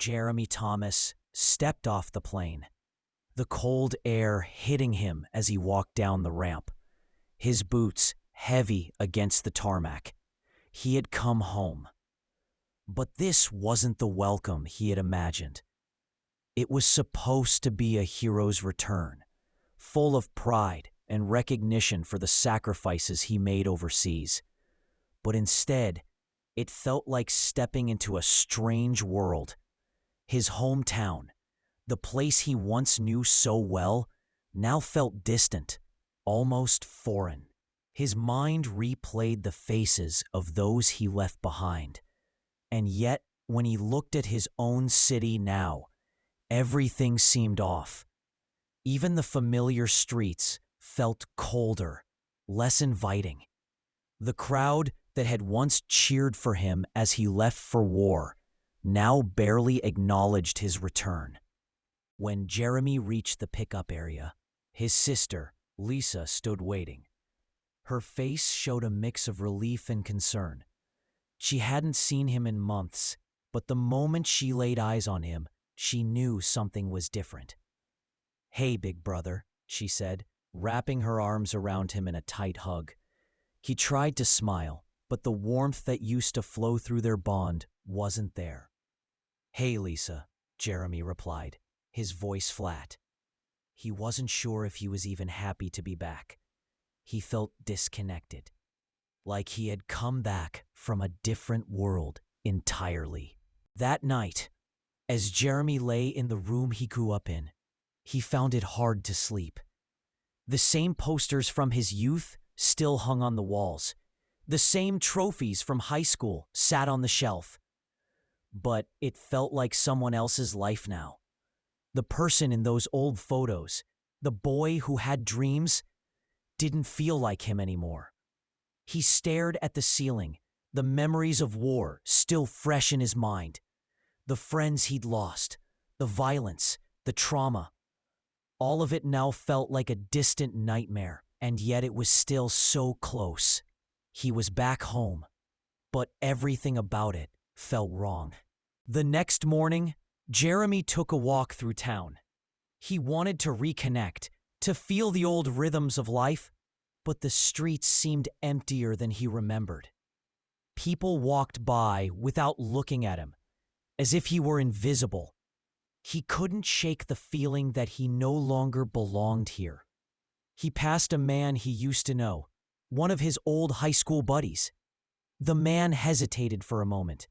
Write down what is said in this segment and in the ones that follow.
Jeremy Thomas stepped off the plane, the cold air hitting him as he walked down the ramp, his boots heavy against the tarmac. He had come home. But this wasn't the welcome he had imagined. It was supposed to be a hero's return, full of pride and recognition for the sacrifices he made overseas. But instead, it felt like stepping into a strange world. His hometown, the place he once knew so well, now felt distant, almost foreign. His mind replayed the faces of those he left behind. And yet, when he looked at his own city now, everything seemed off. Even the familiar streets felt colder, less inviting. The crowd that had once cheered for him as he left for war now barely acknowledged his return. When Jeremy reached the pickup area, his sister, Lisa, stood waiting. Her face showed a mix of relief and concern. She hadn't seen him in months, but the moment she laid eyes on him, she knew something was different. "Hey, big brother," she said, wrapping her arms around him in a tight hug. He tried to smile, but the warmth that used to flow through their bond wasn't there. "Hey, Lisa," Jeremy replied, his voice flat. He wasn't sure if he was even happy to be back. He felt disconnected, like he had come back from a different world entirely. That night, as Jeremy lay in the room he grew up in, he found it hard to sleep. The same posters from his youth still hung on the walls. The same trophies from high school sat on the shelf. But it felt like someone else's life now. The person in those old photos, the boy who had dreams, didn't feel like him anymore. He stared at the ceiling, the memories of war still fresh in his mind. The friends he'd lost, the violence, the trauma. All of it now felt like a distant nightmare, and yet it was still so close. He was back home, but everything about it felt wrong. The next morning, Jeremy took a walk through town. He wanted to reconnect, to feel the old rhythms of life, but the streets seemed emptier than he remembered. People walked by without looking at him, as if he were invisible. He couldn't shake the feeling that he no longer belonged here. He passed a man he used to know, one of his old high school buddies. The man hesitated for a moment,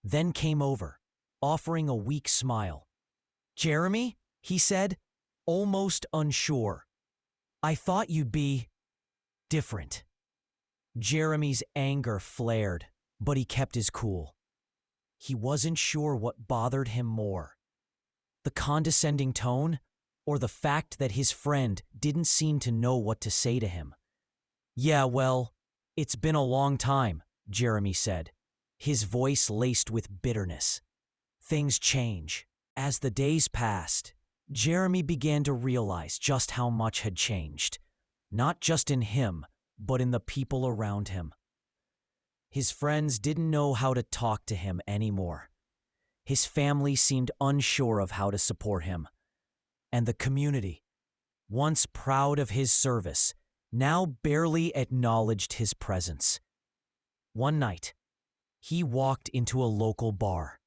then came over, offering a weak smile. "Jeremy," he said, almost unsure. "I thought you'd be different." Jeremy's anger flared, but he kept his cool. He wasn't sure what bothered him more, the condescending tone or the fact that his friend didn't seem to know what to say to him. "Yeah, well, it's been a long time," Jeremy said, his voice laced with bitterness. "Things change." As the days passed, Jeremy began to realize just how much had changed, not just in him, but in the people around him. His friends didn't know how to talk to him anymore. His family seemed unsure of how to support him. And the community, once proud of his service, now barely acknowledged his presence. One night, he walked into a local bar,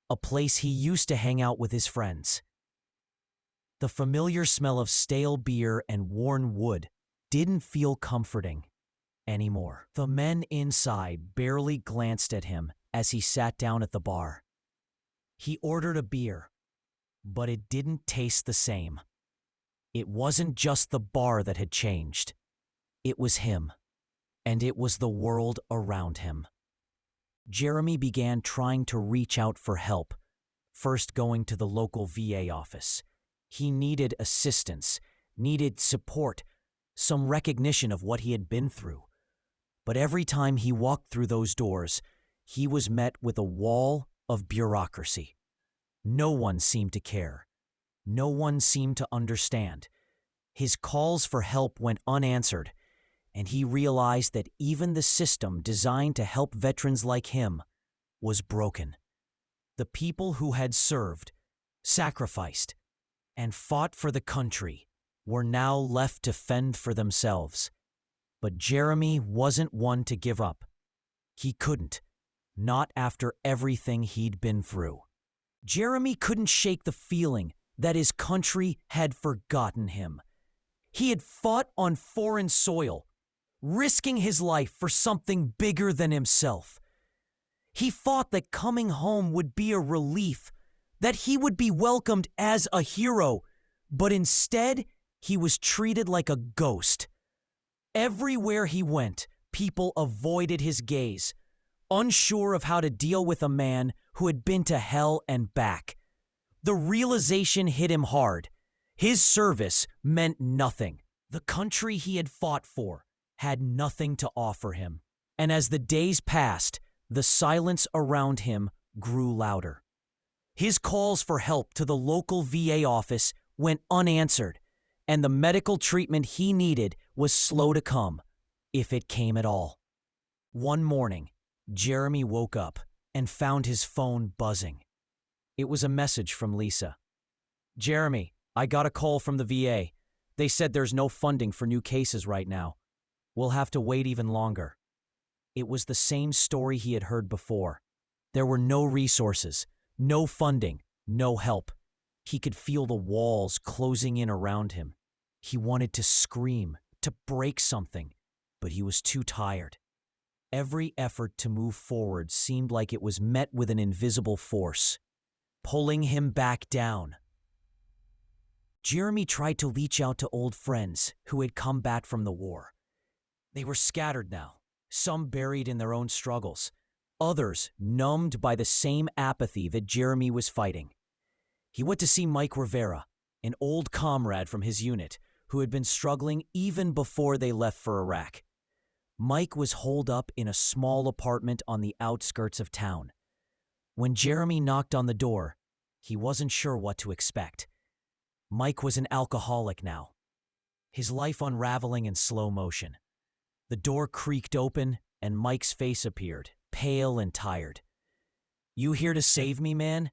a place he used to hang out with his friends. The familiar smell of stale beer and worn wood didn't feel comforting anymore. The men inside barely glanced at him as he sat down at the bar. He ordered a beer, but it didn't taste the same. It wasn't just the bar that had changed. It was him, and it was the world around him. Jeremy began trying to reach out for help, first going to the local VA office. He needed assistance, needed support, some recognition of what he had been through. But every time he walked through those doors, he was met with a wall of bureaucracy. No one seemed to care. No one seemed to understand. His calls for help went unanswered, and he realized that even the system designed to help veterans like him was broken. The people who had served, sacrificed, and fought for the country were now left to fend for themselves. But Jeremy wasn't one to give up. He couldn't, not after everything he'd been through. Jeremy couldn't shake the feeling that his country had forgotten him. He had fought on foreign soil, risking his life for something bigger than himself. He thought that coming home would be a relief, that he would be welcomed as a hero, but instead, he was treated like a ghost. Everywhere he went, people avoided his gaze, unsure of how to deal with a man who had been to hell and back. The realization hit him hard. His service meant nothing. The country he had fought for had nothing to offer him. And as the days passed, the silence around him grew louder. His calls for help to the local VA office went unanswered, and the medical treatment he needed was slow to come, if it came at all. One morning, Jeremy woke up and found his phone buzzing. It was a message from Lisa. "Jeremy, I got a call from the VA. They said there's no funding for new cases right now. We'll have to wait even longer." It was the same story he had heard before. There were no resources, no funding, no help. He could feel the walls closing in around him. He wanted to scream, to break something, but he was too tired. Every effort to move forward seemed like it was met with an invisible force, pulling him back down. Jeremy tried to reach out to old friends who had come back from the war. They were scattered now, some buried in their own struggles, others numbed by the same apathy that Jeremy was fighting. He went to see Mike Rivera, an old comrade from his unit who had been struggling even before they left for Iraq. Mike was holed up in a small apartment on the outskirts of town. When Jeremy knocked on the door, he wasn't sure what to expect. Mike was an alcoholic now, his life unraveling in slow motion. The door creaked open, and Mike's face appeared, pale and tired. "You here to save me, man?"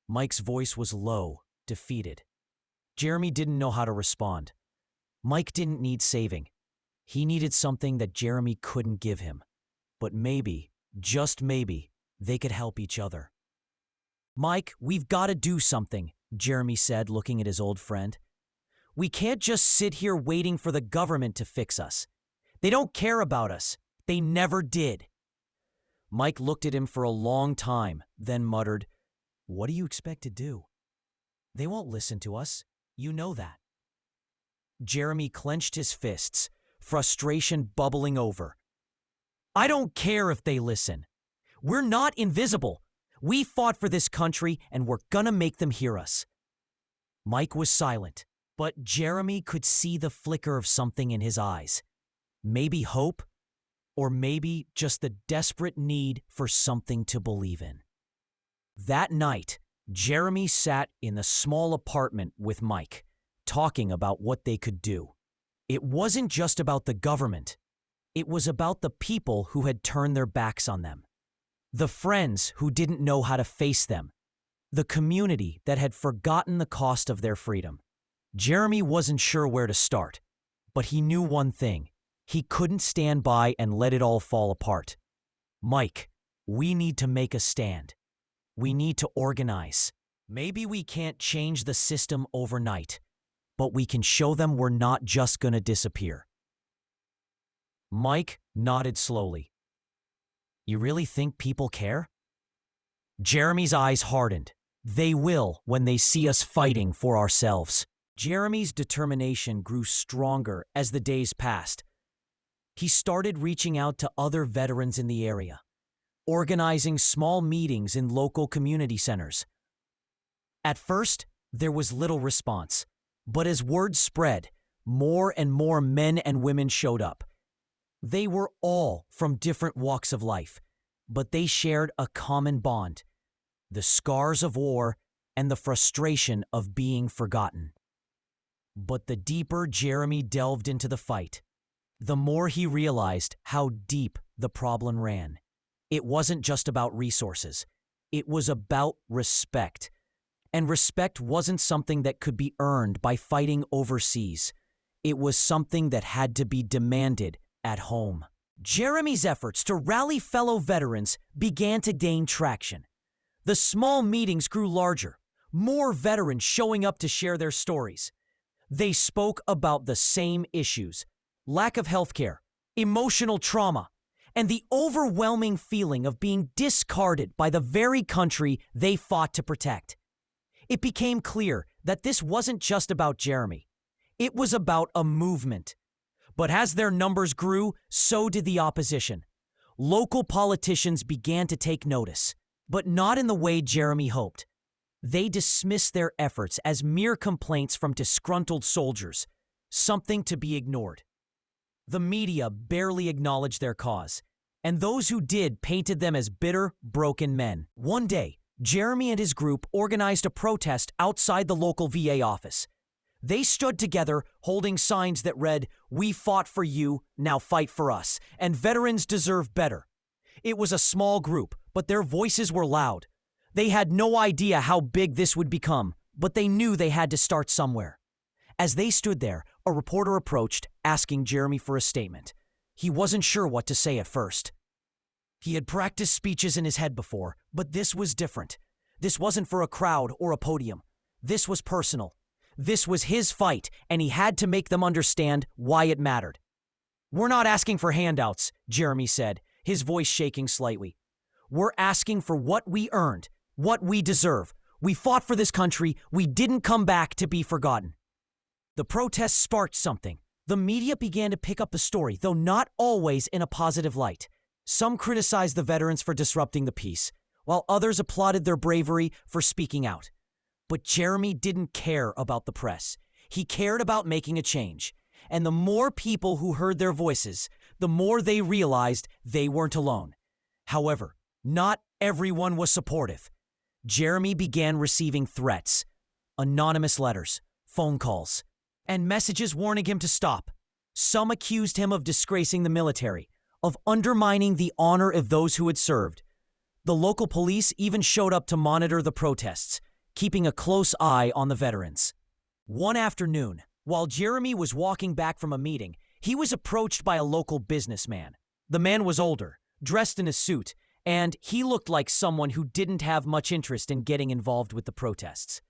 Mike's voice was low, defeated. Jeremy didn't know how to respond. Mike didn't need saving. He needed something that Jeremy couldn't give him. But maybe, just maybe, they could help each other. "Mike, we've got to do something," Jeremy said, looking at his old friend. "We can't just sit here waiting for the government to fix us. They don't care about us. They never did." Mike looked at him for a long time, then muttered, "What do you expect to do? They won't listen to us. You know that." Jeremy clenched his fists, frustration bubbling over. "I don't care if they listen. We're not invisible. We fought for this country, and we're gonna make them hear us." Mike was silent, but Jeremy could see the flicker of something in his eyes. Maybe hope, or maybe just the desperate need for something to believe in. That night, Jeremy sat in the small apartment with Mike, talking about what they could do. It wasn't just about the government. It was about the people who had turned their backs on them, the friends who didn't know how to face them, the community that had forgotten the cost of their freedom. Jeremy wasn't sure where to start, but he knew one thing. He couldn't stand by and let it all fall apart. "Mike, we need to make a stand. We need to organize. Maybe we can't change the system overnight, but we can show them we're not just going to disappear." Mike nodded slowly. "You really think people care?" Jeremy's eyes hardened. "They will when they see us fighting for ourselves." Jeremy's determination grew stronger as the days passed. He started reaching out to other veterans in the area, organizing small meetings in local community centers. At first, there was little response, but as word spread, more and more men and women showed up. They were all from different walks of life, but they shared a common bond: the scars of war and the frustration of being forgotten. But the deeper Jeremy delved into the fight, the more he realized how deep the problem ran. It wasn't just about resources. It was about respect. And respect wasn't something that could be earned by fighting overseas. It was something that had to be demanded at home. Jeremy's efforts to rally fellow veterans began to gain traction. The small meetings grew larger, more veterans showing up to share their stories. They spoke about the same issues: lack of healthcare, emotional trauma, and the overwhelming feeling of being discarded by the very country they fought to protect. It became clear that this wasn't just about Jeremy. It was about a movement. But as their numbers grew, so did the opposition. Local politicians began to take notice, but not in the way Jeremy hoped. They dismissed their efforts as mere complaints from disgruntled soldiers, something to be ignored. The media barely acknowledged their cause, and those who did painted them as bitter, broken men. One day, Jeremy and his group organized a protest outside the local VA office. They stood together holding signs that read, "We fought for you, now fight for us," and "Veterans deserve better." It was a small group, but their voices were loud. They had no idea how big this would become, but they knew they had to start somewhere. As they stood there, a reporter approached, asking Jeremy for a statement. He wasn't sure what to say at first. He had practiced speeches in his head before, but this was different. This wasn't for a crowd or a podium. This was personal. This was his fight, and he had to make them understand why it mattered. "We're not asking for handouts," Jeremy said, his voice shaking slightly. "We're asking for what we earned, what we deserve. We fought for this country. We didn't come back to be forgotten." The protest sparked something. The media began to pick up the story, though not always in a positive light. Some criticized the veterans for disrupting the peace, while others applauded their bravery for speaking out. But Jeremy didn't care about the press. He cared about making a change. And the more people who heard their voices, the more they realized they weren't alone. However, not everyone was supportive. Jeremy began receiving threats, anonymous letters, phone calls, and messages warning him to stop. Some accused him of disgracing the military, of undermining the honor of those who had served. The local police even showed up to monitor the protests, keeping a close eye on the veterans. One afternoon, while Jeremy was walking back from a meeting, he was approached by a local businessman. The man was older, dressed in a suit, and he looked like someone who didn't have much interest in getting involved with the protests.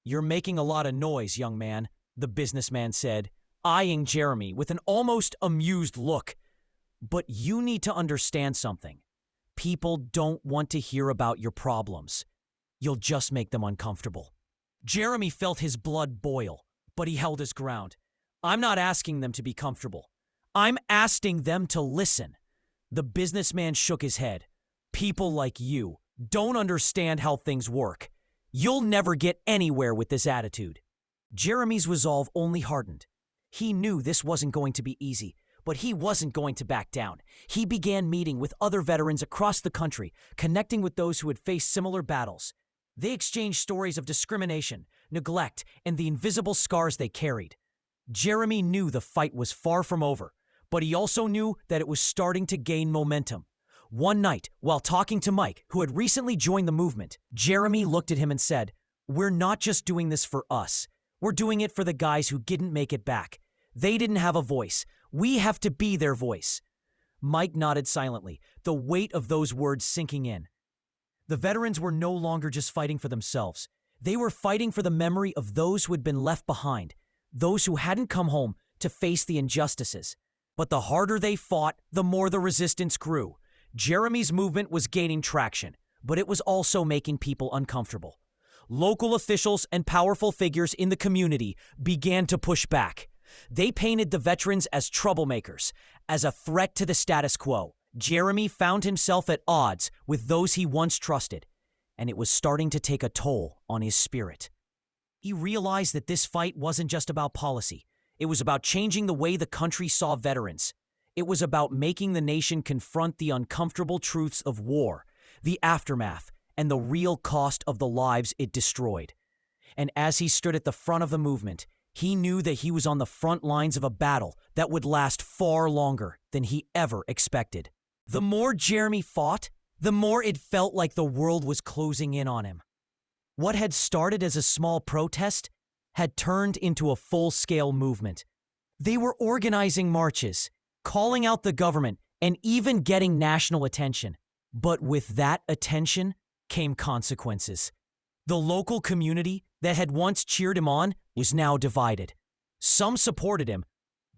"You're making a lot of noise, young man," the businessman said, eyeing Jeremy with an almost amused look. "But you need to understand something. People don't want to hear about your problems. You'll just make them uncomfortable." Jeremy felt his blood boil, but he held his ground. "I'm not asking them to be comfortable. I'm asking them to listen." The businessman shook his head. "People like you don't understand how things work. You'll never get anywhere with this attitude." Jeremy's resolve only hardened. He knew this wasn't going to be easy, but he wasn't going to back down. He began meeting with other veterans across the country, connecting with those who had faced similar battles. They exchanged stories of discrimination, neglect, and the invisible scars they carried. Jeremy knew the fight was far from over, but he also knew that it was starting to gain momentum. One night, while talking to Mike, who had recently joined the movement, Jeremy looked at him and said, "We're not just doing this for us. We're doing it for the guys who didn't make it back. They didn't have a voice. We have to be their voice." Mike nodded silently, the weight of those words sinking in. The veterans were no longer just fighting for themselves. They were fighting for the memory of those who had been left behind, those who hadn't come home to face the injustices. But the harder they fought, the more the resistance grew. Jeremy's movement was gaining traction, but it was also making people uncomfortable. Local officials and powerful figures in the community began to push back. They painted the veterans as troublemakers, as a threat to the status quo. Jeremy found himself at odds with those he once trusted, and it was starting to take a toll on his spirit. He realized that this fight wasn't just about policy. It was about changing the way the country saw veterans. It was about making the nation confront the uncomfortable truths of war, the aftermath, and the real cost of the lives it destroyed. And as he stood at the front of the movement, he knew that he was on the front lines of a battle that would last far longer than he ever expected. The more Jeremy fought, the more it felt like the world was closing in on him. What had started as a small protest had turned into a full-scale movement. They were organizing marches, calling out the government, and even getting national attention. But with that attention came consequences. The local community that had once cheered him on was now divided. Some supported him,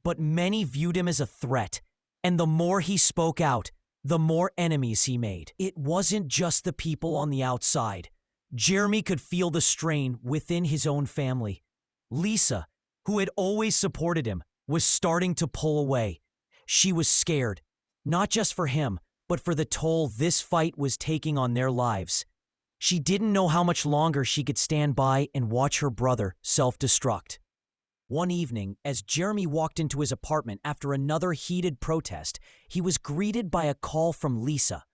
but many viewed him as a threat, and the more he spoke out, the more enemies he made. It wasn't just the people on the outside. Jeremy could feel the strain within his own family. Lisa, who had always supported him, was starting to pull away. She was scared, not just for him, but for the toll this fight was taking on their lives. She didn't know how much longer she could stand by and watch her brother self-destruct. One evening, as Jeremy walked into his apartment after another heated protest, he was greeted by a call from Lisa.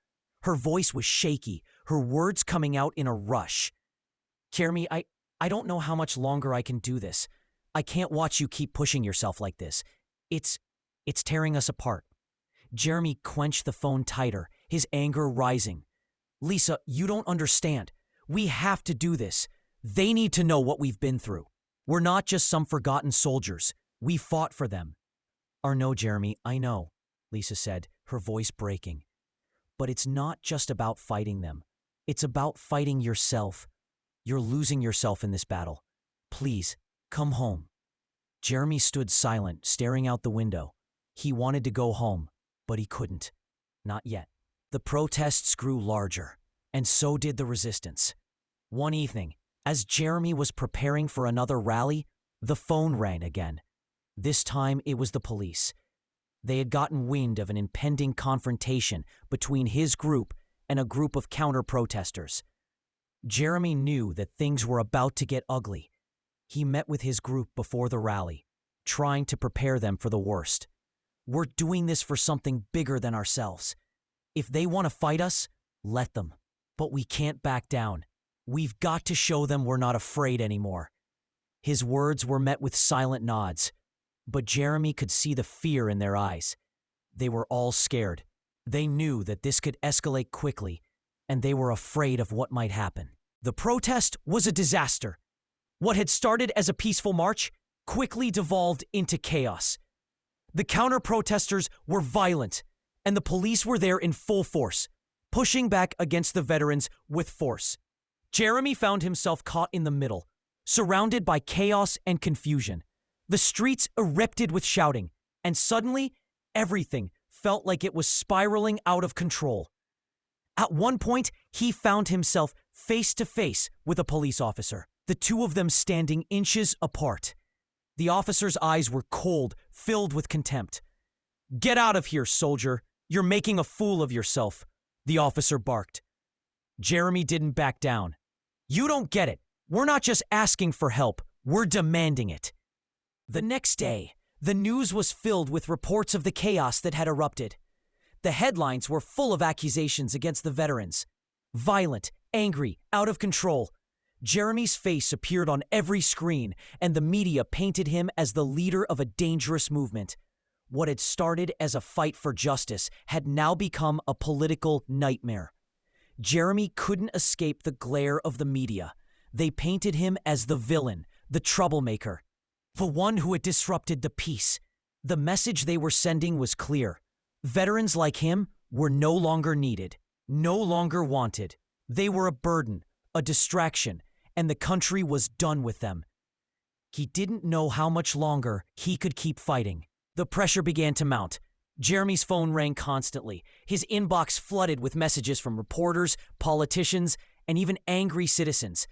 Her voice was shaky, her words coming out in a rush. "Jeremy, I don't know how much longer I can do this. I can't watch you keep pushing yourself like this. It's tearing us apart." Jeremy clenched the phone tighter, his anger rising. "Lisa, you don't understand. We have to do this. They need to know what we've been through. We're not just some forgotten soldiers. We fought for them." "No, Jeremy, I know," Lisa said, her voice breaking. "But it's not just about fighting them. It's about fighting yourself. You're losing yourself in this battle. Please, come home." Jeremy stood silent, staring out the window. He wanted to go home, but he couldn't. Not yet. The protests grew larger, and so did the resistance. One evening, as Jeremy was preparing for another rally, the phone rang again. This time it was the police. They had gotten wind of an impending confrontation between his group and a group of counter-protesters. Jeremy knew that things were about to get ugly. He met with his group before the rally, trying to prepare them for the worst. "We're doing this for something bigger than ourselves. If they want to fight us, let them. But we can't back down. We've got to show them we're not afraid anymore." His words were met with silent nods, but Jeremy could see the fear in their eyes. They were all scared. They knew that this could escalate quickly, and they were afraid of what might happen. The protest was a disaster. What had started as a peaceful march quickly devolved into chaos. The counter-protesters were violent, and the police were there in full force, pushing back against the veterans with force. Jeremy found himself caught in the middle, surrounded by chaos and confusion. The streets erupted with shouting, and suddenly, everything felt like it was spiraling out of control. At one point, he found himself face to face with a police officer, the two of them standing inches apart. The officer's eyes were cold, filled with contempt. "Get out of here, soldier. You're making a fool of yourself," the officer barked. Jeremy didn't back down. "You don't get it. We're not just asking for help. We're demanding it." The next day, the news was filled with reports of the chaos that had erupted. The headlines were full of accusations against the veterans. Violent, angry, out of control. Jeremy's face appeared on every screen, and the media painted him as the leader of a dangerous movement. What had started as a fight for justice had now become a political nightmare. Jeremy couldn't escape the glare of the media. They painted him as the villain, the troublemaker, the one who had disrupted the peace. The message they were sending was clear. Veterans like him were no longer needed, no longer wanted. They were a burden, a distraction, and the country was done with them. He didn't know how much longer he could keep fighting. The pressure began to mount. Jeremy's phone rang constantly, his inbox flooded with messages from reporters, politicians, and even angry citizens.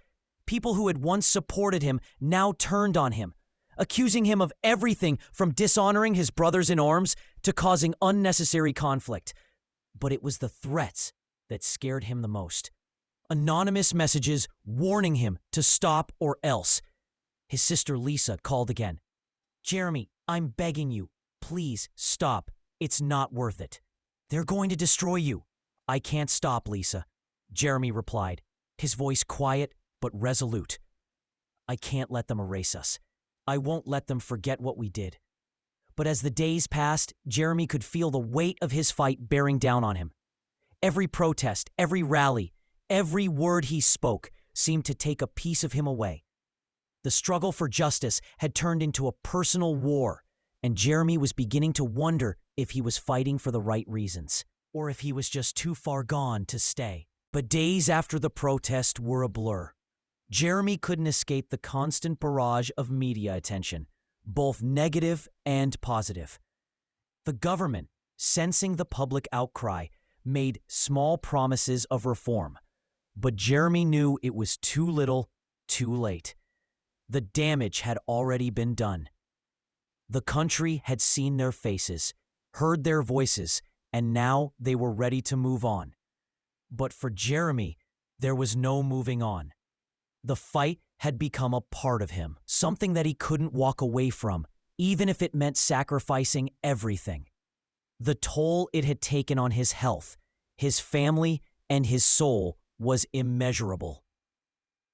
People who had once supported him now turned on him, accusing him of everything from dishonoring his brothers in arms to causing unnecessary conflict. But it was the threats that scared him the most. Anonymous messages warning him to stop or else. His sister Lisa called again. "Jeremy, I'm begging you, please stop. It's not worth it. They're going to destroy you." "I can't stop, Lisa," Jeremy replied, his voice quiet but resolute. "I can't let them erase us. I won't let them forget what we did." But as the days passed, Jeremy could feel the weight of his fight bearing down on him. Every protest, every rally, every word he spoke seemed to take a piece of him away. The struggle for justice had turned into a personal war, and Jeremy was beginning to wonder if he was fighting for the right reasons, or if he was just too far gone to stay. But days after the protest were a blur. Jeremy couldn't escape the constant barrage of media attention, both negative and positive. The government, sensing the public outcry, made small promises of reform. But Jeremy knew it was too little, too late. The damage had already been done. The country had seen their faces, heard their voices, and now they were ready to move on. But for Jeremy, there was no moving on. The fight had become a part of him, something that he couldn't walk away from, even if it meant sacrificing everything. The toll it had taken on his health, his family, and his soul was immeasurable.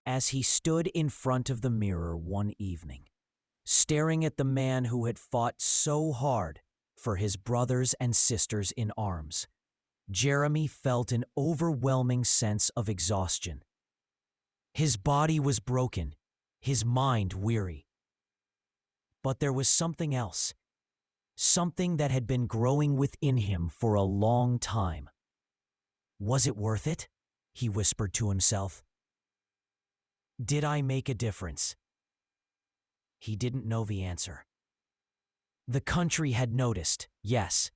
As he stood in front of the mirror one evening, staring at the man who had fought so hard for his brothers and sisters in arms, Jeremy felt an overwhelming sense of exhaustion. His body was broken, his mind weary. But there was something else, something that had been growing within him for a long time. Was it worth it? He whispered to himself. Did I make a difference? He didn't know the answer. The country had noticed, yes.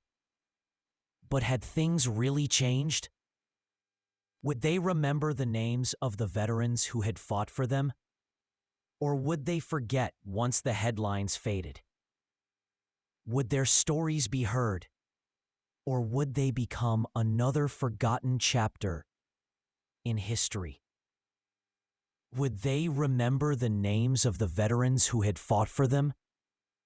But had things really changed? Would they remember the names of the veterans who had fought for them? Or would they forget once the headlines faded? Would their stories be heard? Or would they become another forgotten chapter in history? Would they remember the names of the veterans who had fought for them?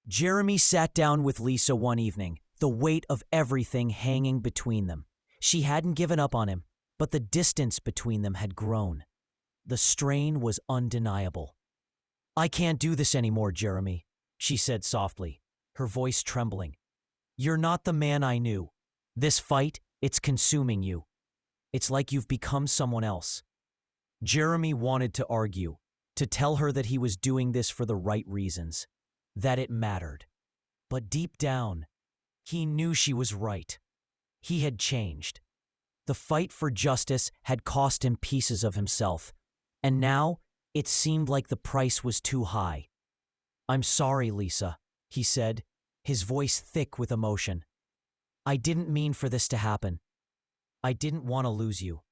Jeremy sat down with Lisa one evening, the weight of everything hanging between them. She hadn't given up on him, but the distance between them had grown. The strain was undeniable. I can't do this anymore, Jeremy, she said softly, her voice trembling. You're not the man I knew. This fight, it's consuming you. It's like you've become someone else. Jeremy wanted to argue, to tell her that he was doing this for the right reasons, that it mattered. But deep down, he knew she was right. He had changed. The fight for justice had cost him pieces of himself, and now it seemed like the price was too high. I'm sorry, Lisa, he said, his voice thick with emotion. I didn't mean for this to happen. I didn't want to lose you.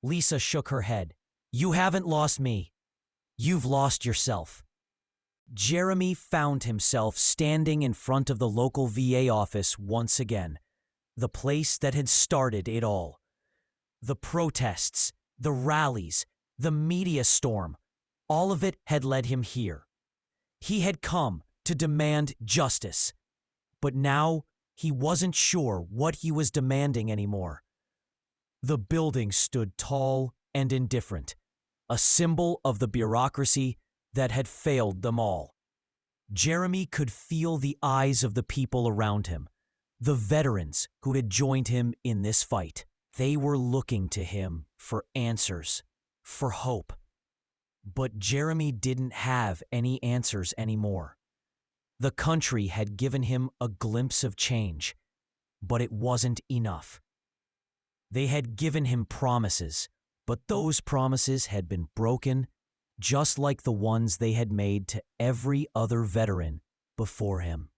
Lisa shook her head. You haven't lost me. You've lost yourself. Jeremy found himself standing in front of the local VA office once again, the place that had started it all. The protests, the rallies, the media storm, all of it had led him here. He had come to demand justice, but now he wasn't sure what he was demanding anymore. The building stood tall and indifferent, a symbol of the bureaucracy that had failed them all. Jeremy could feel the eyes of the people around him, the veterans who had joined him in this fight. They were looking to him for answers, for hope. But Jeremy didn't have any answers anymore. The country had given him a glimpse of change, but it wasn't enough. They had given him promises, but those promises had been broken, just like the ones they had made to every other veteran before him.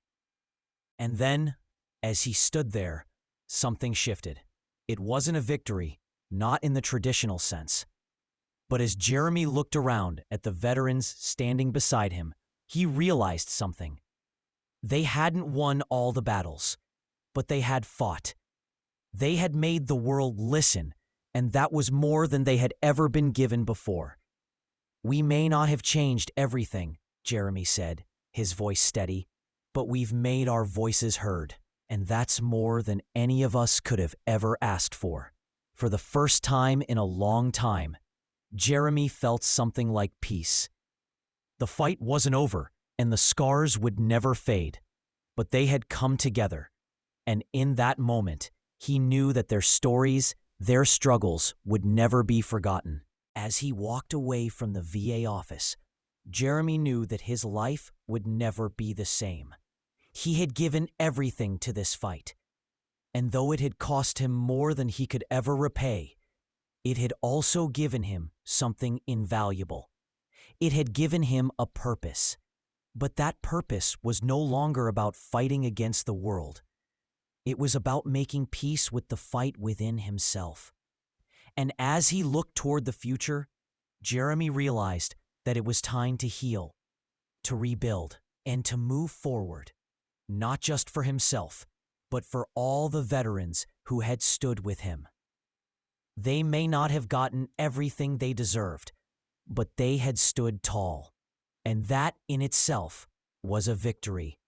And then, as he stood there, something shifted. It wasn't a victory, not in the traditional sense. But as Jeremy looked around at the veterans standing beside him, he realized something. They hadn't won all the battles, but they had fought. They had made the world listen, and that was more than they had ever been given before. We may not have changed everything, Jeremy said, his voice steady, but we've made our voices heard, and that's more than any of us could have ever asked for. For the first time in a long time, Jeremy felt something like peace. The fight wasn't over, and the scars would never fade, but they had come together, and in that moment, he knew that their stories, Their struggles would never be forgotten. As he walked away from the VA office, Jeremy knew that his life would never be the same. He had given everything to this fight, and though it had cost him more than he could ever repay, it had also given him something invaluable. It had given him a purpose. But that purpose was no longer about fighting against the world. It was about making peace with the fight within himself. And as he looked toward the future, Jeremy realized that it was time to heal, to rebuild, and to move forward, not just for himself, but for all the veterans who had stood with him. They may not have gotten everything they deserved, but they had stood tall, and that in itself was a victory.